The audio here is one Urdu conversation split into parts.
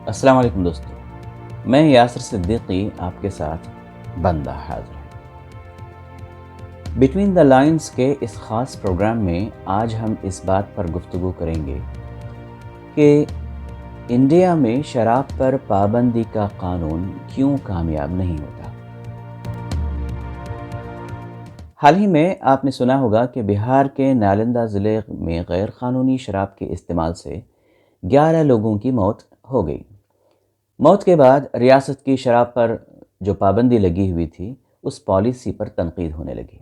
السلام علیکم دوستو، میں یاسر صدیقی آپ کے ساتھ بندہ حاضر ہے۔ بٹوین دا لائنز کے اس خاص پروگرام میں آج ہم اس بات پر گفتگو کریں گے کہ انڈیا میں شراب پر پابندی کا قانون کیوں کامیاب نہیں ہوتا۔ حال ہی میں آپ نے سنا ہوگا کہ بہار کے نالندہ ضلع میں غیر قانونی شراب کے استعمال سے 11 لوگوں کی موت ہو گئی۔ موت کے بعد ریاست کی شراب پر جو پابندی لگی ہوئی تھی اس پالیسی پر تنقید ہونے لگی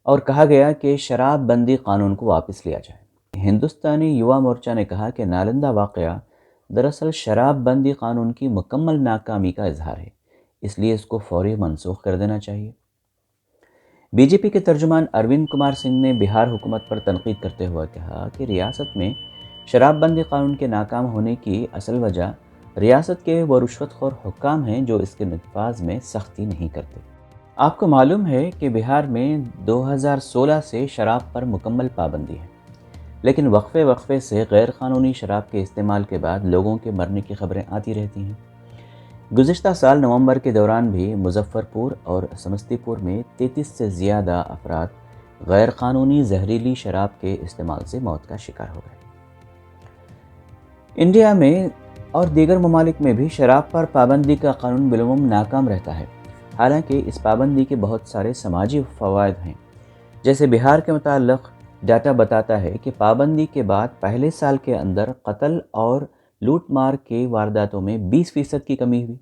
اور کہا گیا کہ شراب بندی قانون کو واپس لیا جائے۔ ہندوستانی یووا مورچہ نے کہا کہ نالندہ واقعہ دراصل شراب بندی قانون کی مکمل ناکامی کا اظہار ہے، اس لیے اس کو فوری منسوخ کر دینا چاہیے۔ بی جے پی کے ترجمان اروند کمار سنگھ نے بہار حکومت پر تنقید کرتے ہوئے کہا کہ ریاست میں شراب بندی قانون کے ناکام ہونے کی اصل وجہ ریاست کے وہ رشوت خور حکام ہیں جو اس کے نفاذ میں سختی نہیں کرتے۔ آپ کو معلوم ہے کہ بہار میں 2016 سے شراب پر مکمل پابندی ہے، لیکن وقفے سے غیر قانونی شراب کے استعمال کے بعد لوگوں کے مرنے کی خبریں آتی رہتی ہیں۔ گزشتہ سال نومبر کے دوران بھی مظفر پور اور سمستی پور میں 33 سے زیادہ افراد غیر قانونی زہریلی شراب کے استعمال سے موت کا شکار ہو گئے۔ انڈیا میں اور دیگر ممالک میں بھی شراب پر پابندی کا قانون بالعموم ناکام رہتا ہے، حالانکہ اس پابندی کے بہت سارے سماجی فوائد ہیں۔ جیسے بہار کے متعلق ڈاٹا بتاتا ہے کہ پابندی کے بعد پہلے سال کے اندر قتل اور لوٹ مار کے وارداتوں میں 20% کی کمی ہوئی،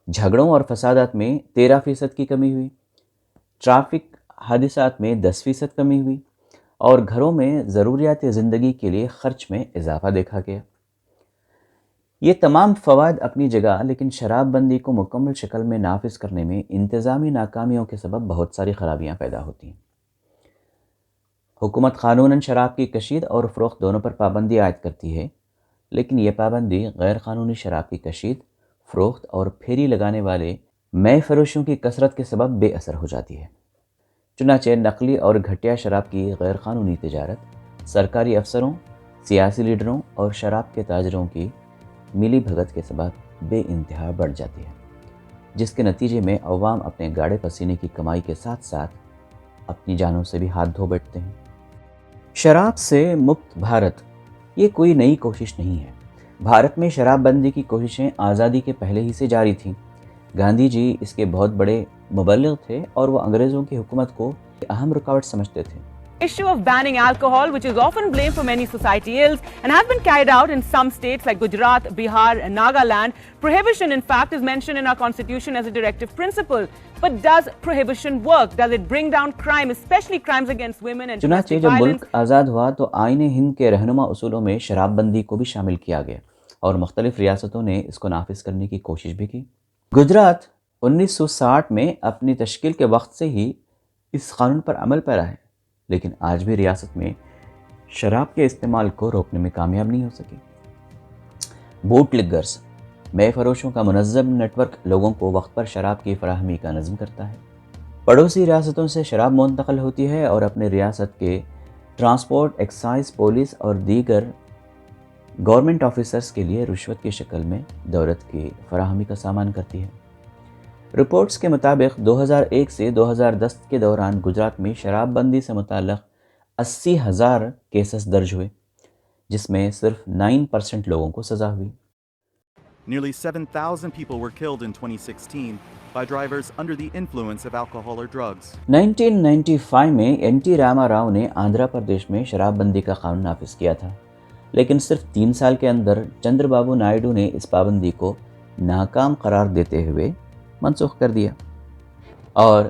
جھگڑوں اور فسادات میں 13% کی کمی ہوئی، ٹریفک حادثات میں 10% کمی ہوئی اور گھروں میں ضروریات زندگی کے لیے خرچ میں اضافہ دیکھا گیا۔ یہ تمام فوائد اپنی جگہ، لیکن شراب بندی کو مکمل شکل میں نافذ کرنے میں انتظامی ناکامیوں کے سبب بہت ساری خرابیاں پیدا ہوتی ہیں۔ حکومت قانوناً شراب کی کشید اور فروخت دونوں پر پابندی عائد کرتی ہے، لیکن یہ پابندی غیر قانونی شراب کی کشید، فروخت اور پھیری لگانے والے مئے فروشوں کی کثرت کے سبب بے اثر ہو جاتی ہے۔ چنانچہ نقلی اور گھٹیا شراب کی غیر قانونی تجارت سرکاری افسروں، سیاسی لیڈروں اور شراب کے تاجروں کی ملی بھگت کے سبب بے انتہا بڑھ جاتی ہے، جس کے نتیجے میں عوام اپنے گاڑے پسینے کی کمائی کے ساتھ ساتھ اپنی جانوں سے بھی ہاتھ دھو بیٹھتے ہیں۔ شراب سے مکت بھارت یہ کوئی نئی کوشش نہیں ہے۔ بھارت میں شراب بندی کی کوششیں آزادی کے پہلے ہی سے جاری تھیں۔ گاندھی جی اس کے بہت بڑے مبلغ تھے اور وہ انگریزوں کی حکومت کو اہم رکاوٹ سمجھتے تھے۔ Issue of banning alcohol, which is often blamed for many society ills and has been carried out in some states like Gujarat, Bihar and Nagaland. Prohibition, in fact, is mentioned in our constitution as a directive principle. But does prohibition work? Does it bring down crime, especially crimes against women and چنانچہ domestic جب violence? ملک آزاد ہوا تو آئین ہند کے رہنما اصولوں میں شراب بندی کو بھی شامل کیا گیا اور مختلف ریاستوں نے اس کو نافذ کرنے کی کوشش بھی کی۔ گجرات 1960 میں اپنی تشکیل کے وقت سے ہی اس قانون پر عمل پیرا ہے، لیکن آج بھی ریاست میں شراب کے استعمال کو روکنے میں کامیاب نہیں ہو سکی۔ بوٹ لگرز مئے فروشوں کا منظم نیٹ ورک لوگوں کو وقت پر شراب کی فراہمی کا نظم کرتا ہے۔ پڑوسی ریاستوں سے شراب منتقل ہوتی ہے اور اپنے ریاست کے ٹرانسپورٹ، ایکسائز، پولیس اور دیگر گورنمنٹ آفیسرز کے لیے رشوت کی شکل میں دولت کی فراہمی کا سامان کرتی ہے۔ رپورٹس کے مطابق 2001 سے 2010 کے دوران گجرات میں شراب بندی سے متعلق 80,000 کیسز درج ہوئے، جس میں صرف 9% لوگوں کو سزا ہوئی۔ Nearly 7,000 people were killed in 2016 by drivers under the influence of alcohol or drugs. 1995 میں این ٹی راما راؤ نے آندھرا پردیش میں شراب بندی کا قانون نافذ کیا تھا، لیکن صرف 3 سال کے اندر چندر بابو نائیڈو نے اس پابندی کو ناکام قرار دیتے ہوئے منسوخ کر دیا، اور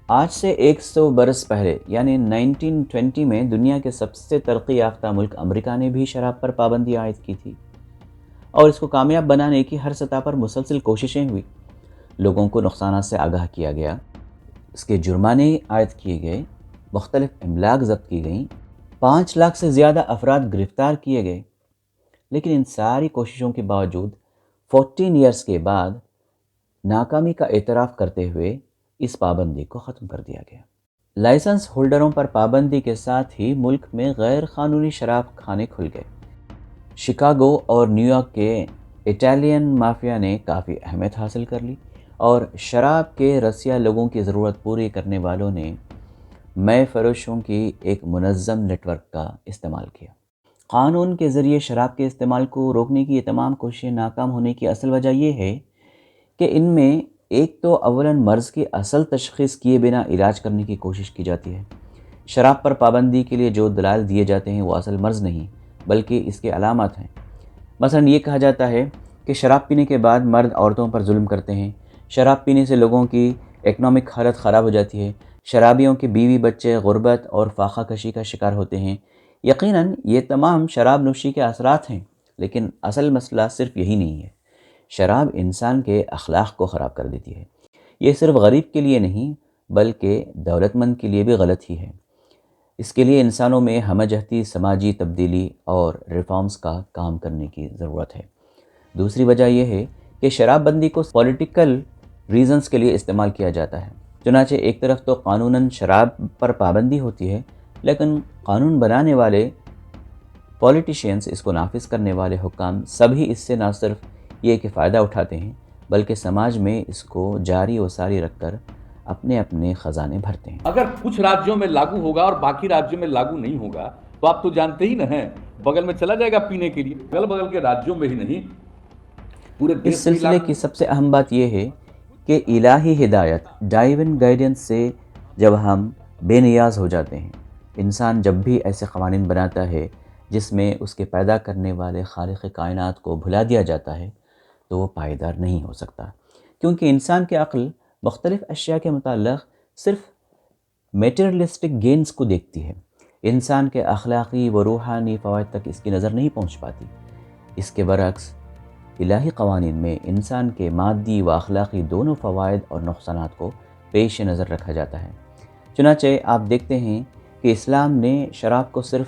آج سے 100 برس پہلے یعنی 1920 میں دنیا کے سب سے ترقی یافتہ ملک امریکہ نے بھی شراب پر پابندی عائد کی تھی، اور اس کو کامیاب بنانے کی ہر سطح پر مسلسل کوششیں ہوئی۔ لوگوں کو نقصانات سے آگاہ کیا گیا، اس کے جرمانے عائد کیے گئے، مختلف املاک ضبط کی گئیں، 5 لاکھ سے زیادہ افراد گرفتار کیے گئے، لیکن ان ساری کوششوں کے باوجود 14 ایئرز کے بعد ناکامی کا اعتراف کرتے ہوئے اس پابندی کو ختم کر دیا گیا۔ لائسنس ہولڈروں پر پابندی کے ساتھ ہی ملک میں غیر قانونی شراب خانے کھل گئے۔ شکاگو اور نیو یارک کے اٹالین مافیا نے کافی اہمیت حاصل کر لی اور شراب کے رسیا لوگوں کی ضرورت پوری کرنے والوں نے مئے فروشوں کی ایک منظم نیٹ ورک کا استعمال کیا۔ قانون کے ذریعے شراب کے استعمال کو روکنے کی یہ تمام کوششیں ناکام ہونے کی اصل وجہ یہ ہے کہ ان میں ایک تو اولاً مرض کی اصل تشخیص کیے بنا علاج کرنے کی کوشش کی جاتی ہے۔ شراب پر پابندی کے لیے جو دلائل دیے جاتے ہیں وہ اصل مرض نہیں بلکہ اس کے علامات ہیں۔ مثلا یہ کہا جاتا ہے کہ شراب پینے کے بعد مرد عورتوں پر ظلم کرتے ہیں، شراب پینے سے لوگوں کی اکنامک حالت خراب ہو جاتی ہے، شرابیوں کے بیوی بچے غربت اور فاقہ کشی کا شکار ہوتے ہیں۔ یقیناً یہ تمام شراب نوشی کے اثرات ہیں، لیکن اصل مسئلہ صرف یہی نہیں ہے۔ شراب انسان کے اخلاق کو خراب کر دیتی ہے۔ یہ صرف غریب کے لیے نہیں بلکہ دولت مند کے لیے بھی غلط ہی ہے۔ اس کے لیے انسانوں میں ہمہ جہتی سماجی تبدیلی اور ریفارمز کا کام کرنے کی ضرورت ہے۔ دوسری وجہ یہ ہے کہ شراب بندی کو پولیٹیکل ریزنز کے لیے استعمال کیا جاتا ہے۔ چنانچہ ایک طرف تو قانوناً شراب پر پابندی ہوتی ہے، لیکن قانون بنانے والے پولیٹیشینز، اس کو نافذ کرنے والے حکام سبھی اس سے نہ صرف یہ کہ فائدہ اٹھاتے ہیں بلکہ سماج میں اس کو جاری و ساری رکھ کر اپنے اپنے خزانے بھرتے ہیں۔ اگر کچھ راجیوں میں لاگو ہوگا اور باقی راجیوں میں لاگو نہیں ہوگا تو آپ تو جانتے ہی نہ ہیں، بغل میں چلا جائے گا پینے کے لیے، بغل کے راجیوں میں ہی نہیں پورے دیش میں اس سلسلے کی سب سے اہم بات یہ ہے کہ الہی ہدایت، ڈائیون گائیڈنس سے جب ہم بے نیاز ہو جاتے ہیں، انسان جب بھی ایسے قوانین بناتا ہے جس میں اس کے پیدا کرنے والے خالق کائنات کو بھلا دیا جاتا ہے تو وہ پائیدار نہیں ہو سکتا، کیونکہ انسان کی عقل مختلف اشیاء کے متعلق صرف میٹیریلسٹک گینز کو دیکھتی ہے، انسان کے اخلاقی و روحانی فوائد تک اس کی نظر نہیں پہنچ پاتی۔ اس کے برعکس الہی قوانین میں انسان کے مادی و اخلاقی دونوں فوائد اور نقصانات کو پیش نظر رکھا جاتا ہے۔ چنانچہ آپ دیکھتے ہیں کہ اسلام نے شراب کو صرف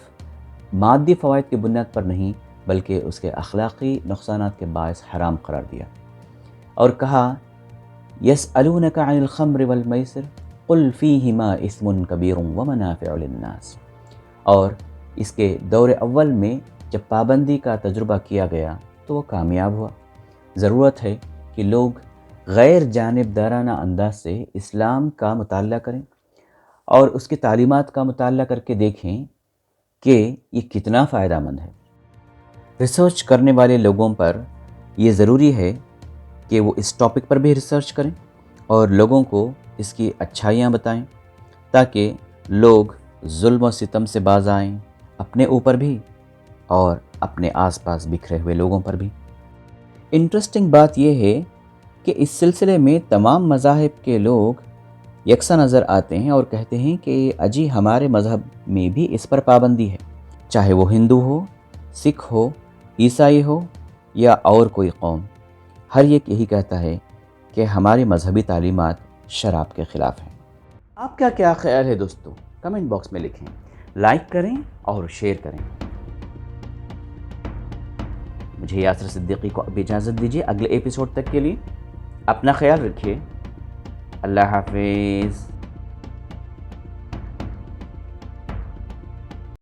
مادی فوائد کی بنیاد پر نہیں بلکہ اس کے اخلاقی نقصانات کے باعث حرام قرار دیا اور کہا یسألونک عن الخمر والمیسر قل فیہما اثم کبیر ومنافع للناس۔ اور اس کے دور اول میں جب پابندی کا تجربہ کیا گیا تو وہ کامیاب ہوا۔ ضرورت ہے کہ لوگ غیر جانبدارانہ انداز سے اسلام کا مطالعہ کریں اور اس کی تعلیمات کا مطالعہ کر کے دیکھیں کہ یہ کتنا فائدہ مند ہے۔ ریسرچ کرنے والے لوگوں پر یہ ضروری ہے کہ وہ اس ٹاپک پر بھی ریسرچ کریں اور لوگوں کو اس کی اچھائیاں بتائیں تاکہ لوگ ظلم و ستم سے باز آئیں، اپنے اوپر بھی اور اپنے آس پاس بکھرے ہوئے لوگوں پر بھی۔ انٹرسٹنگ بات یہ ہے کہ اس سلسلے میں تمام مذاہب کے لوگ یکساں نظر آتے ہیں اور کہتے ہیں کہ اجی ہمارے مذہب میں بھی اس پر پابندی ہے، چاہے وہ ہندو ہو، سکھ ہو، عیسائی ہو یا اور کوئی قوم، ہر ایک یہی کہتا ہے کہ ہماری مذہبی تعلیمات شراب کے خلاف ہیں۔ آپ کا کیا خیال ہے دوستو؟ کمنٹ باکس میں لکھیں، لائک کریں اور شیئر کریں۔ مجھے یاسر صدیقی کو اب اجازت دیجیے اگلے ایپیسوڈ تک کے لیے۔ اپنا خیال رکھیے۔ اللہ حافظ۔